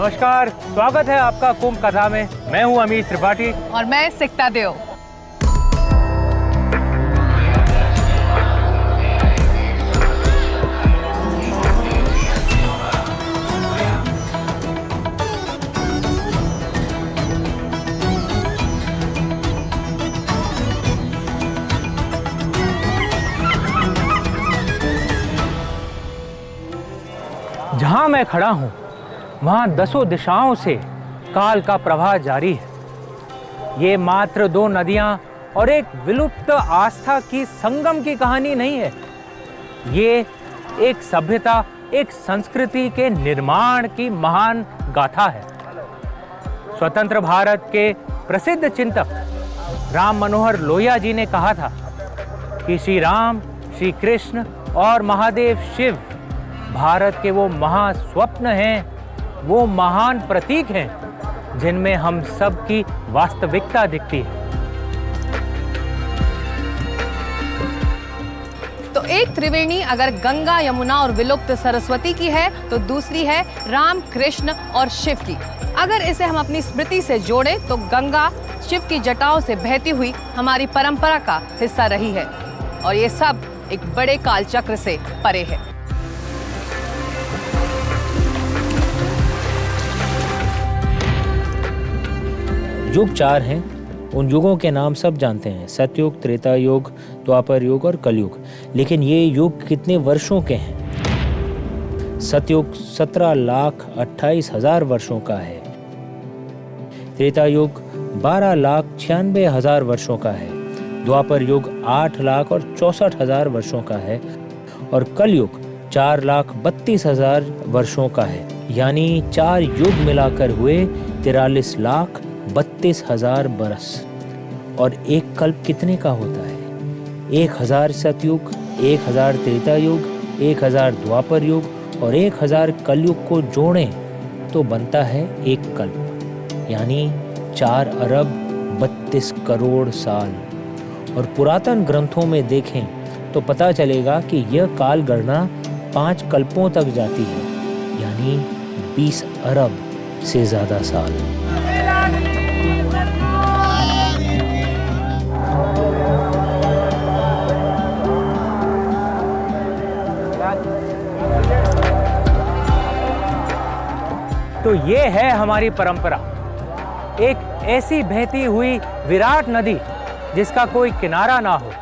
नमस्कार, स्वागत है आपका कुंभ कथा में। मैं हूं अमित त्रिपाठी और मैं सिकता देव। जहां मैं खड़ा हूं वहां दसों दिशाओं से काल का प्रवाह जारी है। ये मात्र दो नदियां और एक विलुप्त आस्था की संगम की कहानी नहीं है। ये एक सभ्यता, एक संस्कृति के निर्माण की महान गाथा है। स्वतंत्र भारत के प्रसिद्ध चिंतक राम मनोहर लोहिया जी ने कहा था कि श्री राम, श्री कृष्ण और महादेव शिव भारत के वो महास्वप्न हैं, वो महान प्रतीक हैं जिनमें हम सब की वास्तविकता दिखती है। तो एक त्रिवेणी अगर गंगा, यमुना और विलुप्त सरस्वती की है तो दूसरी है राम, कृष्ण और शिव की। अगर इसे हम अपनी स्मृति से जोड़ें तो गंगा शिव की जटाओं से बहती हुई हमारी परंपरा का हिस्सा रही है और ये सब एक बड़े कालचक्र से परे है। युग 4 हैं। उन युगों के नाम सब जानते हैं, सतयुग, त्रेता युग, द्वापर युग और कलयुग। लेकिन ये युग कितने वर्षों के हैं? सतयुग 17,28,000 वर्षों का है। त्रेता युग 12,96,000 वर्षों का है। द्वापर युग 8,64,000 वर्षों का है और कलयुग 4,32,000 वर्षों का है। यानी 4 युग मिलाकर हुए 43,32,000 बरस। और एक कल्प कितने का होता है? 1,000 सतयुग, 1,000 त्रेता युग, 1,000 द्वापर युग और 1,000 कलयुग को जोड़ें तो बनता है एक कल्प, यानी 4 अरब 32 करोड़ साल। और पुरातन ग्रंथों में देखें तो पता चलेगा कि यह काल गणना 5 कल्पों तक जाती है, यानी 20 अरब से ज्यादा साल। तो ये है हमारी परंपरा, एक ऐसी बहती हुई विराट नदी जिसका कोई किनारा ना हो।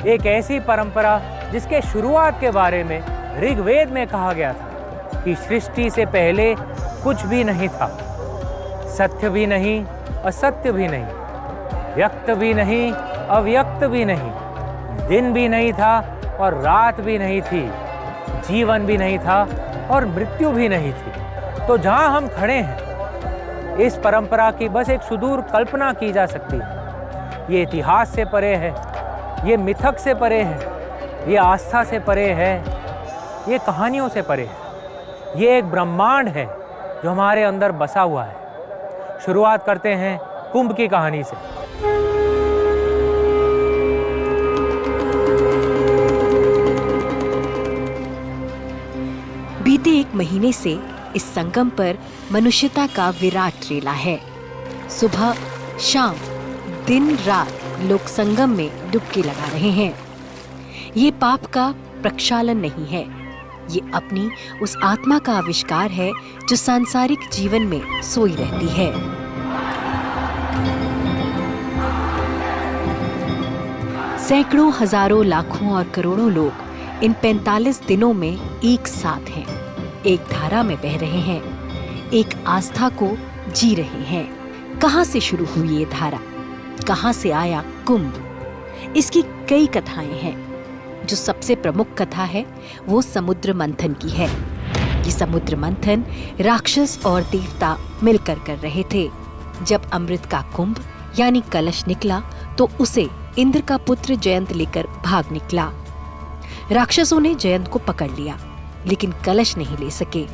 एक ऐसी परंपरा जिसके शुरुआत के बारे में ऋग्वेद में कहा गया था कि सृष्टि से पहले कुछ भी नहीं था, सत्य भी नहीं, असत्य भी नहीं, व्यक्त भी नहीं, अव्यक्त भी नहीं, दिन भी नहीं था और रात भी नहीं थी, जीवन भी नहीं था और मृत्यु भी नहीं थी। तो जहां हम खड़े हैं, इस परंपरा की बस एक सुदूर कल्पना की जा सकती है। ये इतिहास से परे है, ये मिथक से परे है, ये आस्था से परे है, ये कहानियों से परे है। ये एक ब्रह्मांड है जो हमारे अंदर बसा हुआ है। शुरुआत करते हैं कुंभ की कहानी से। बीते 1 महीने से इस संगम पर मनुष्यता का विराट रेला है। सुबह शाम दिन रात लोग संगम में डुबकी लगा रहे हैं। ये पाप का प्रक्षालन नहीं है, ये अपनी उस आत्मा का आविष्कार है जो सांसारिक जीवन में सोई रहती है। सैकड़ों, हजारों, लाखों और करोड़ों लोग इन 45 दिनों में एक साथ हैं, एक धारा में बह रहे हैं, एक आस्था को जी रहे हैं। कहां से शुरू हुई ये धारा? कहां से आया कुंभ? इसकी कई कथाएं हैं। जो सबसे प्रमुख कथा है वो समुद्र मंथन की है। ये समुद्र मंथन राक्षस और देवता मिलकर कर रहे थे। जब अमृत का कुंभ यानी कलश निकला तो उसे इंद्र का पुत्र जयंत लेकर भाग निकला। राक्षसों ने जयंत को पकड़ लिया लेकिन कलश नहीं ले सके।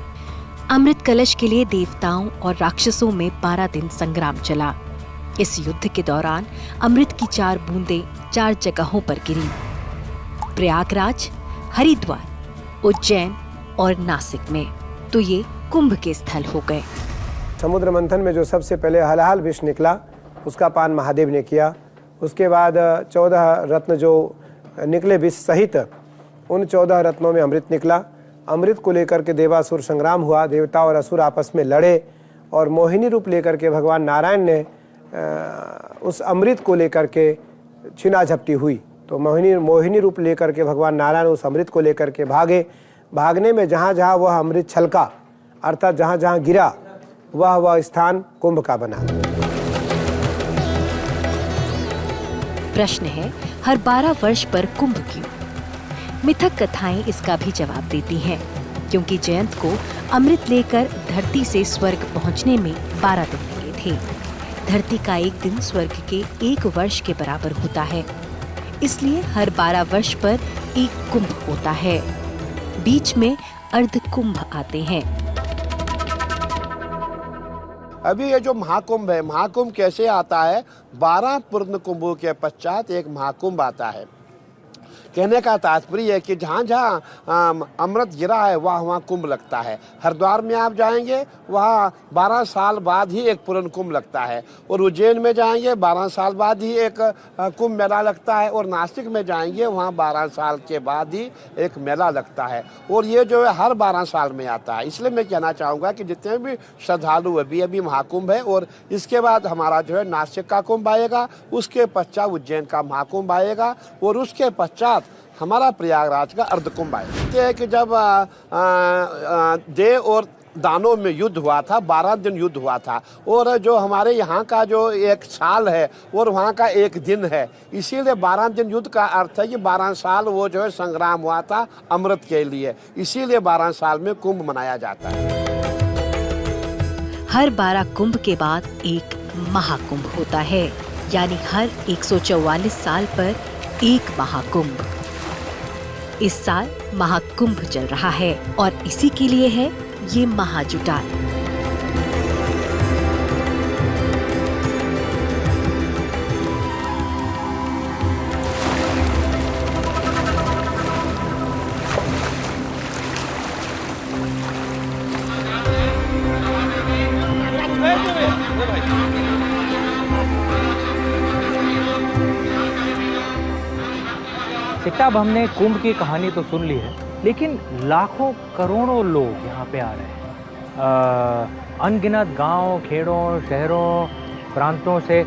अमृत कलश के लिए देवताओं और राक्षसों में 12 दिन संग्राम चला। इस युद्ध के दौरान अमृत की 4 बूंदें 4 जगहों पर गिरी। प्रयागराज, हरिद्वार, उज्जैन और नासिक में। तो ये कुंभ के स्थल हो गए। समुद्र मंथन में जो सबसे पहले हलाहल विष निकला उसका पान महादेव ने किया। उसके बाद 14 रत्न जो निकले विष सहित, उन 14 रत्नों में अमृत निकला। अमृत को लेकर के देवासुर संग्राम हुआ, देवता और असुर आपस में लड़े और मोहिनी रूप लेकर के भगवान नारायण ने उस अमृत को लेकर के छीना झपटी हुई। तो मोहिनी रूप लेकर के भगवान नारायण उस अमृत को लेकर के भागे। भागने में जहाँ जहाँ वह अमृत छलका, अर्थात जहाँ जहाँ गिरा, वह स्थान कुंभ का बना। प्रश्न है, हर 12 वर्ष पर कुंभ क्यों? मिथक कथाएं इसका भी जवाब देती हैं, क्योंकि जयंत को अमृत लेकर धरती से स्वर्ग पहुंचने में 12 दिन लगे थे। धरती का एक दिन स्वर्ग के 1 वर्ष के बराबर होता है, इसलिए हर 12 वर्ष पर एक कुंभ होता है। बीच में अर्ध कुंभ आते हैं। अभी ये जो महाकुंभ है, महाकुंभ कैसे आता है? 12 पूर्ण कुंभों के पश्चात एक महाकुंभ आता है। कहने का तात्पर्य है कि जहाँ जहाँ अमृत गिरा है वहाँ कुंभ लगता है। हरिद्वार में आप जाएंगे वहाँ 12 साल बाद ही एक पूर्ण कुंभ लगता है, और उज्जैन में जाएंगे 12 साल बाद ही एक कुंभ मेला लगता है, और नासिक में जाएंगे वहाँ 12 साल के बाद ही एक मेला लगता है। और ये जो है हर 12 साल में आता है। इसलिए मैं कहना चाहूँगा कि जितने भी श्रद्धालु अभी महाकुंभ है, और इसके बाद हमारा जो है नासिक का कुंभ आएगा, उसके पश्चात उज्जैन का महाकुंभ आएगा, और उसके पश्चात हमारा प्रयागराज का अर्धकुंभ आएगा। कि जब देव और दानों में युद्ध हुआ था, 12 दिन युद्ध हुआ था, और जो हमारे यहाँ का जो एक साल है और वहाँ का एक दिन है, इसीलिए 12 दिन युद्ध का अर्थ है कि 12 साल वो जो है संग्राम हुआ था अमृत के लिए, इसीलिए 12 साल में कुंभ मनाया जाता है। हर 12 कुंभ के बाद एक महाकुंभ होता है, यानी हर 144 साल पर एक महाकुंभ। इस साल महाकुंभ चल रहा है और इसी के लिए है ये महाजुटान। सिट्टाब, हमने कुंभ की कहानी तो सुन ली है, लेकिन लाखों करोड़ों लोग यहाँ पे आ रहे हैं। अनगिनत गांव, खेड़ों, शहरों, प्रांतों से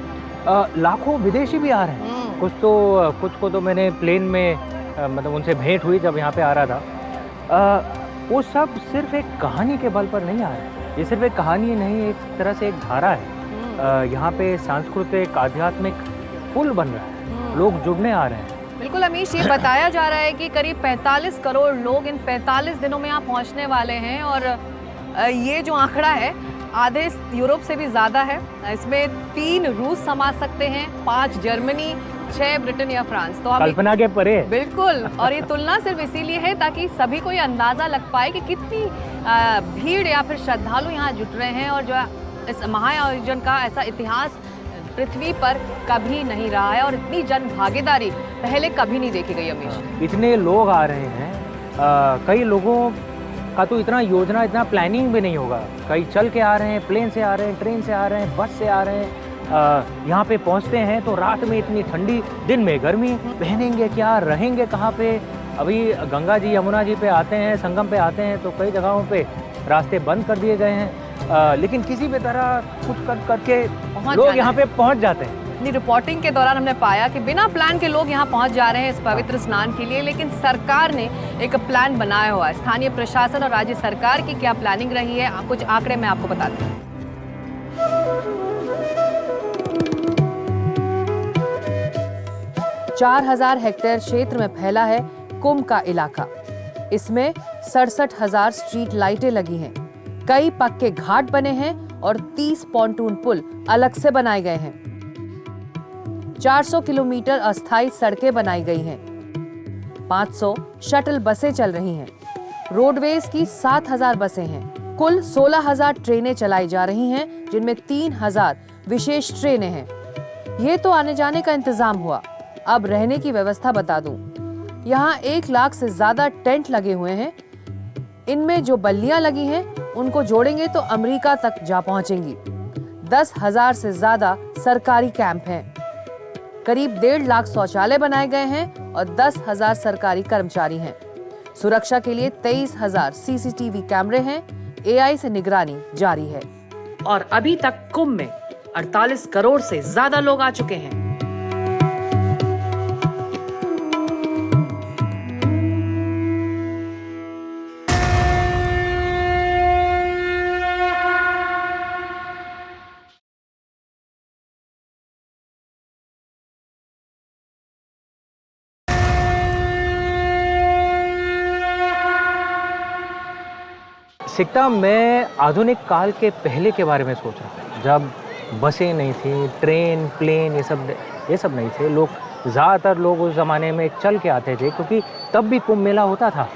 लाखों विदेशी भी आ रहे हैं। कुछ को तो मैंने प्लेन में मतलब उनसे भेंट हुई जब यहाँ पे आ रहा था। वो सब सिर्फ एक कहानी के बल पर नहीं आ रहे हैं। ये सिर्फ एक कहानी नहीं, एक तरह से एक धारा है। यहाँ पे सांस्कृतिक आध्यात्मिक पुल बन रहा है, लोग जुड़ने आ रहे हैं। बिल्कुल अमीश, ये बताया जा रहा है कि करीब 45 करोड़ लोग इन 45 दिनों में यहाँ पहुँचने वाले हैं, और ये जो आंकड़ा है आधे यूरोप से भी ज़्यादा है। इसमें 3 रूस समा सकते हैं, 5 जर्मनी, 6 ब्रिटेन या फ्रांस। तो कल्पना के परे। बिल्कुल, और ये तुलना सिर्फ इसीलिए है ताकि सभी को ये अंदाज़ा लग पाए कि कितनी भीड़ या फिर श्रद्धालु यहाँ जुट रहे हैं, और जो इस महाआयोजन का ऐसा इतिहास पृथ्वी पर कभी नहीं रहा है, और इतनी जन भागीदारी पहले कभी नहीं देखी गई अमीश। इतने लोग आ रहे हैं, कई लोगों का तो इतना योजना, इतना प्लानिंग भी नहीं होगा। कई चल के आ रहे हैं, प्लेन से आ रहे हैं, ट्रेन से आ रहे हैं, बस से आ रहे हैं। यहाँ पे पहुँचते हैं तो रात में इतनी ठंडी, दिन में गर्मी, पहनेंगे क्या, रहेंगे कहाँ पे? अभी गंगा जी, यमुना जी पे आते हैं, संगम पे आते हैं तो कई जगहों पे रास्ते बंद कर दिए गए हैं, लेकिन किसी भी तरह कुछ करके लोग यहाँ पे पहुँच जाते हैं। अपनी रिपोर्टिंग के दौरान हमने पाया कि बिना प्लान के लोग यहाँ पहुँच जा रहे हैं इस पवित्र स्नान के लिए, लेकिन सरकार ने एक प्लान बनाया हुआ है। स्थानीय प्रशासन और राज्य सरकार की क्या प्लानिंग रही है, कुछ आंकड़े मैं आपको बताती हूँ। 4000 हेक्टेयर क्षेत्र में फैला है कुंभ का इलाका। इसमें 67,000 स्ट्रीट लाइटें लगी हैं, कई पक्के घाट बने हैं और 30 पॉन्टून पुल अलग से बनाए गए हैं। 400 किलोमीटर अस्थायी सड़कें बनाई गई हैं। 500 शटल बसें चल रही हैं। रोडवेज की 7,000 बसें हैं। कुल 16,000 ट्रेनें चलाई जा रही हैं, जिनमें 3,000 विशेष ट्रेनें हैं। ये तो आने जाने का इंतजाम हुआ। अब रहने की व्यवस्था बता दूं। यहाँ 1 लाख से ज्यादा टेंट लगे हुए हैं। इनमें जो बल्लियां लगी हैं उनको जोड़ेंगे तो अमेरिका तक जा पहुंचेंगी। 10,000 से ज्यादा सरकारी कैंप हैं। करीब 1.5 लाख शौचालय बनाए गए हैं और 10,000 सरकारी कर्मचारी हैं। सुरक्षा के लिए 23,000 सीसीटीवी कैमरे हैं। एआई से निगरानी जारी है। और अभी तक कुंभ में 48 करोड़ से ज्यादा लोग आ चुके हैं। सिकता, मैं आधुनिक काल के पहले के बारे में सोच रहा था, जब बसें नहीं थी, ट्रेन, प्लेन, ये सब नहीं थे। लोग ज़्यादातर लोग उस ज़माने में चल के आते थे, क्योंकि तब भी कुंभ मेला होता था।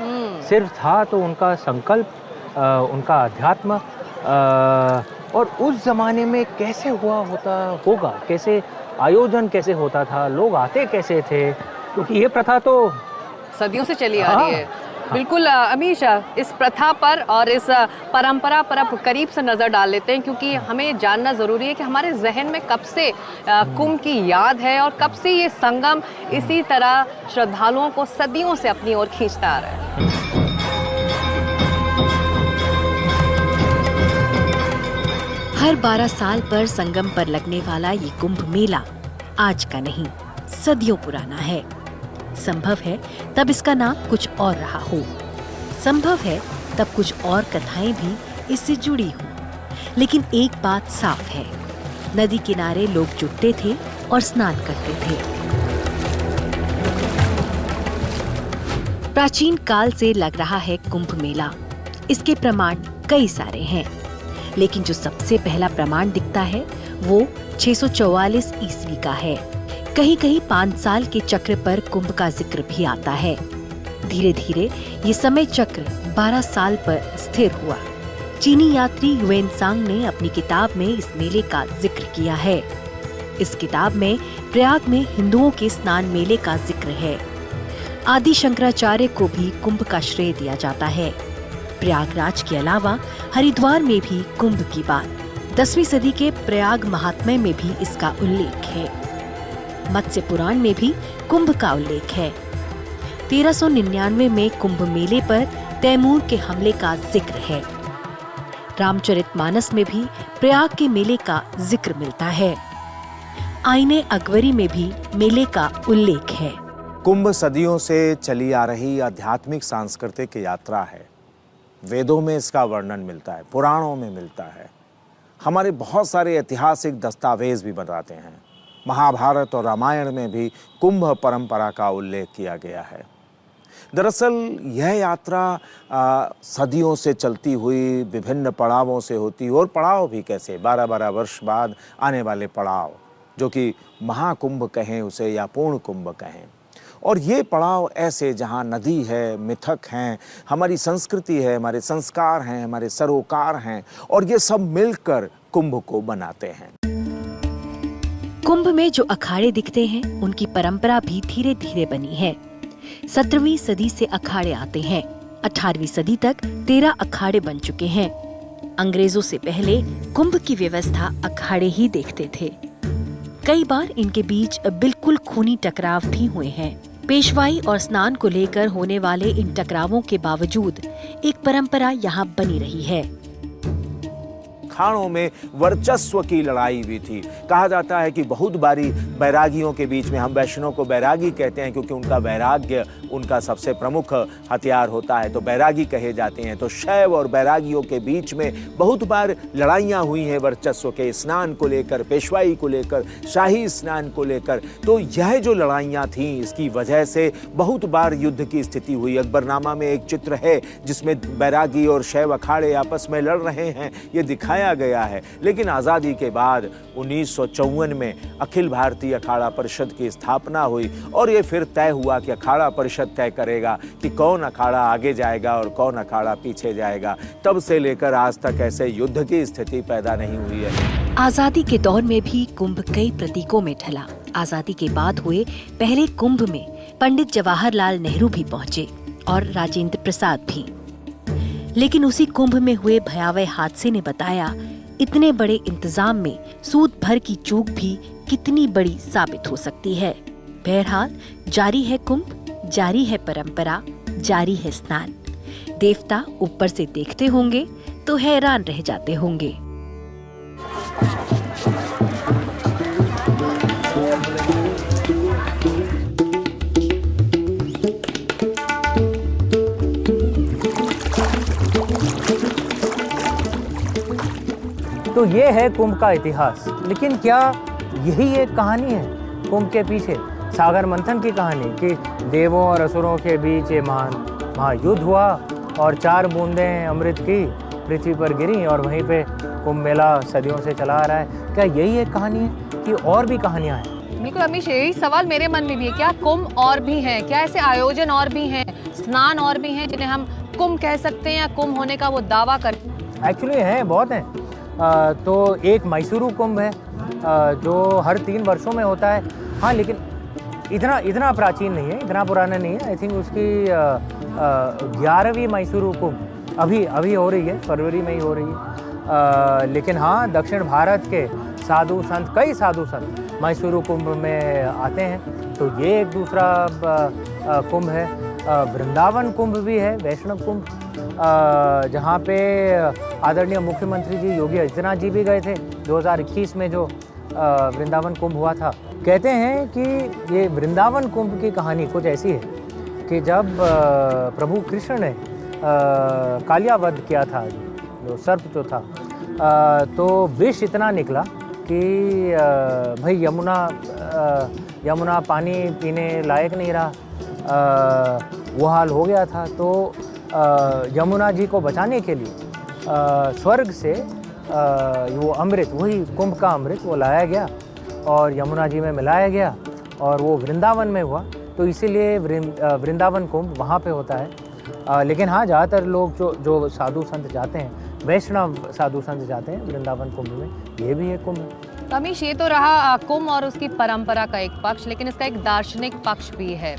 सिर्फ था तो उनका संकल्प, उनका अध्यात्म, और उस ज़माने में कैसे होगा, कैसे आयोजन कैसे होता था, लोग आते कैसे थे, क्योंकि ये प्रथा तो सदियों से चली आ रही है। बिल्कुल अमीश, इस प्रथा पर और इस परंपरा पर अब करीब से नज़र डाल लेते हैं, क्योंकि हमें जानना ज़रूरी है कि हमारे जहन में कब से कुंभ की याद है और कब से ये संगम इसी तरह श्रद्धालुओं को सदियों से अपनी ओर खींचता आ रहा है। हर 12 साल पर संगम पर लगने वाला ये कुंभ मेला आज का नहीं, सदियों पुराना है। संभव है तब इसका नाम कुछ और रहा हो, संभव है तब कुछ और कथाएं भी इससे जुड़ी हो। लेकिन एक बात साफ है, नदी किनारे लोग जुटते थे और स्नान करते थे। प्राचीन काल से लग रहा है कुंभ मेला। इसके प्रमाण कई सारे हैं, लेकिन जो सबसे पहला प्रमाण दिखता है वो 644 ईस्वी का है। कहीं कहीं 5 साल के चक्र पर कुंभ का जिक्र भी आता है। धीरे धीरे ये समय चक्र 12 साल पर स्थिर हुआ। चीनी यात्री ह्वेनसांग ने अपनी किताब में इस मेले का जिक्र किया है। इस किताब में प्रयाग में हिंदुओं के स्नान मेले का जिक्र है। आदि शंकराचार्य को भी कुंभ का श्रेय दिया जाता है। प्रयागराज के अलावा हरिद्वार में भी कुंभ की बात। 10वीं सदी के प्रयाग महात्म्य में भी इसका उल्लेख है। मत्स्य पुराण में भी कुंभ का उल्लेख है। 1399 में कुंभ मेले पर तैमूर के हमले का जिक्र है। रामचरितमानस में भी प्रयाग के मेले का जिक्र मिलता है। आईने अकबरी में भी मेले का उल्लेख है। कुंभ सदियों से चली आ रही आध्यात्मिक सांस्कृतिक यात्रा है। वेदों में इसका वर्णन मिलता है, पुराणों में मिलता है, हमारे बहुत सारे ऐतिहासिक दस्तावेज भी बताते हैं। महाभारत और रामायण में भी कुंभ परंपरा का उल्लेख किया गया है। दरअसल यह यात्रा सदियों से चलती हुई विभिन्न पड़ावों से होती है, और पड़ाव भी कैसे, 12-12 वर्ष बाद आने वाले पड़ाव, जो कि महाकुंभ कहें उसे या पूर्ण कुंभ कहें। और ये पड़ाव ऐसे जहाँ नदी है, मिथक हैं, हमारी संस्कृति है, हमारे संस्कार हैं, हमारे सरोकार हैं, और ये सब मिलकर कुंभ को बनाते हैं। कुंभ में जो अखाड़े दिखते हैं उनकी परंपरा भी धीरे धीरे बनी है। 17वीं सदी से अखाड़े आते हैं। 18वीं सदी तक 13 अखाड़े बन चुके हैं। अंग्रेजों से पहले कुंभ की व्यवस्था अखाड़े ही देखते थे। कई बार इनके बीच बिल्कुल खूनी टकराव भी हुए हैं। पेशवाई और स्नान को लेकर होने वाले इन टकरावों के बावजूद एक परंपरा यहाँ बनी रही है। अखाड़ों में वर्चस्व की लड़ाई भी थी। कहा जाता है कि बहुत बारी बैरागियों के बीच में, हम वैष्णव को बैरागी कहते हैं क्योंकि उनका वैराग्य उनका सबसे प्रमुख हथियार होता है, तो बैरागी कहे जाते हैं। तो शैव और बैरागियों के बीच में बहुत बार लड़ाइयाँ हुई हैं वर्चस्व के, स्नान को लेकर, पेशवाई को लेकर, शाही स्नान को लेकर। तो यह जो लड़ाइयाँ थीं, इसकी वजह से बहुत बार युद्ध की स्थिति हुई। अकबरनामा में एक चित्र है जिसमें बैरागी और शैव अखाड़े आपस में लड़ रहे हैं, ये दिखाया गया है। लेकिन आज़ादी के बाद 1954 में अखिल भारतीय अखाड़ा परिषद की स्थापना हुई, और ये फिर तय हुआ कि अखाड़ा परिषद तय करेगा कि कौन अखाड़ा आगे जाएगा और कौन अखाड़ा पीछे जाएगा। तब से लेकर आज तक ऐसे युद्ध की स्थिति पैदा नहीं हुई है। आजादी के दौर में भी कुंभ कई प्रतीकों में ढला। आजादी के बाद हुए पहले कुंभ में पंडित जवाहरलाल नेहरू भी पहुंचे और राजेंद्र प्रसाद भी। लेकिन उसी कुंभ में हुए भयावह हादसे ने बताया इतने बड़े इंतजाम में सूद भर की चूक भी कितनी बड़ी साबित हो सकती है। बहरहाल जारी है कुंभ, जारी है परंपरा, जारी है स्नान। देवता ऊपर से देखते होंगे तो हैरान रह जाते होंगे। तो ये है कुंभ का इतिहास। लेकिन क्या यही एक कहानी है कुंभ के पीछे? सागर मंथन की कहानी कि देवों और असुरों के बीच ये महायुद्ध हुआ और 4 बूंदें अमृत की पृथ्वी पर गिरी और वहीं पे कुंभ मेला सदियों से चला आ रहा है। क्या यही एक कहानी है कि और भी कहानियां हैं? बिल्कुल अमीश, यही सवाल मेरे मन में भी है। क्या कुंभ और भी हैं? क्या ऐसे आयोजन और भी हैं, स्नान और भी हैं जिन्हें हम कुंभ कह सकते हैं या कुंभ होने का वो दावा कर? एक्चुअली हैं, बहुत हैं। तो एक मैसूरू कुंभ है जो हर 3 वर्षों में होता है। हाँ, लेकिन इतना प्राचीन नहीं है, इतना पुराना नहीं है। आई थिंक उसकी 11वीं मैसूरू कुंभ अभी हो रही है, फरवरी में ही हो रही है। लेकिन हाँ, दक्षिण भारत के कई साधु संत मैसूरू कुंभ में आते हैं। तो ये एक दूसरा कुंभ है। वृंदावन कुंभ भी है, वैष्णव कुंभ, जहाँ पे आदरणीय मुख्यमंत्री जी योगी आदित्यनाथ जी भी गए थे 2021 में जो वृंदावन कुंभ हुआ था। कहते हैं कि ये वृंदावन कुंभ की कहानी कुछ ऐसी है कि जब प्रभु कृष्ण ने कालियावध किया था, जो सर्प जो था, तो विष इतना निकला कि भाई यमुना पानी पीने लायक नहीं रहा, वो हाल हो गया था। तो यमुना जी को बचाने के लिए स्वर्ग से वो अमृत, वही कुंभ का अमृत, वो लाया गया और यमुना जी में मिलाया गया और वो वृंदावन में हुआ। तो इसीलिए वृंदावन कुंभ वहाँ पे होता है। लेकिन हाँ, ज़्यादातर लोग जो साधु संत जाते हैं, वैष्णव साधु संत जाते हैं वृंदावन कुंभ में। ये भी एक कुंभ है। अमीश, ये तो रहा कुंभ और उसकी परंपरा का एक पक्ष, लेकिन इसका एक दार्शनिक पक्ष भी है।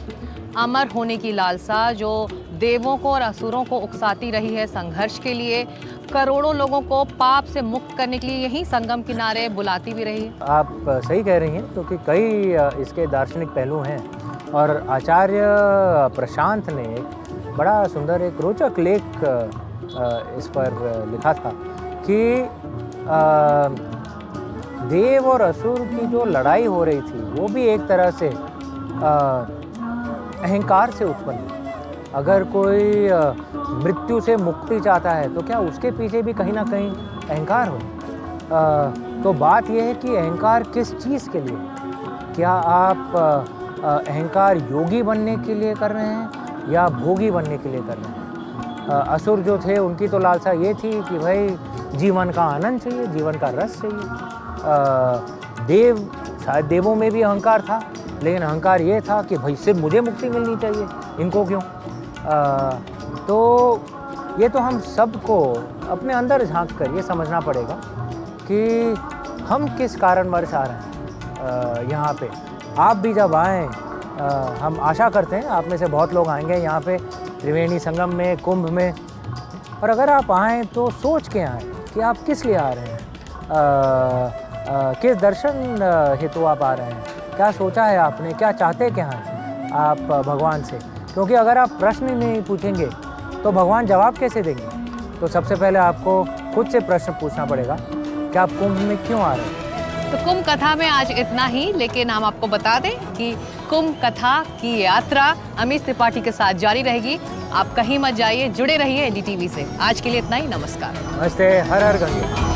अमर होने की लालसा जो देवों को और असुरों को उकसाती रही है संघर्ष के लिए, करोड़ों लोगों को पाप से मुक्त करने के लिए यही संगम किनारे बुलाती भी रही है। आप सही कह रही हैं, क्योंकि कई इसके दार्शनिक पहलू हैं। और आचार्य प्रशांत ने एक बड़ा सुंदर, एक रोचक लेख इस पर लिखा था कि देव और असुर की जो लड़ाई हो रही थी वो भी एक तरह से अहंकार से उत्पन्न हुई। अगर कोई मृत्यु से मुक्ति चाहता है तो क्या उसके पीछे भी कहीं ना कहीं अहंकार हो? तो बात यह है कि अहंकार किस चीज़ के लिए? क्या आप अहंकार योगी बनने के लिए कर रहे हैं या भोगी बनने के लिए कर रहे हैं? असुर जो थे उनकी तो लालसा ये थी कि भाई जीवन का आनंद चाहिए, जीवन का रस चाहिए। देव, शायद देवों में भी अहंकार था, लेकिन अहंकार ये था कि भाई सिर्फ मुझे मुक्ति मिलनी चाहिए, इनको क्यों? तो ये तो हम सबको अपने अंदर झांक कर ये समझना पड़ेगा कि हम किस कारणवश आ रहे हैं यहाँ पे। आप भी जब आएँ, हम आशा करते हैं आप में से बहुत लोग आएंगे यहाँ पे त्रिवेणी संगम में, कुंभ में। और अगर आप आएँ तो सोच के आएँ कि आप किस लिए आ रहे हैं, किस दर्शन हेतु आप आ रहे हैं, क्या सोचा है आपने, क्या चाहते क्या हैं आप भगवान से। क्योंकि अगर आप प्रश्न ही नहीं पूछेंगे तो भगवान जवाब कैसे देंगे? तो सबसे पहले आपको खुद से प्रश्न पूछना पड़ेगा कि आप कुंभ में क्यों आ रहे हैं। तो कुंभ कथा में आज इतना ही, लेकिन हम आपको बता दें कि कुंभ कथा की यात्रा अमीश त्रिपाठी के साथ जारी रहेगी। आप कहीं मत जाइए, जुड़े रहिए NDTV से। आज के लिए इतना ही, नमस्कार। नमस्ते, हर हर गंगे।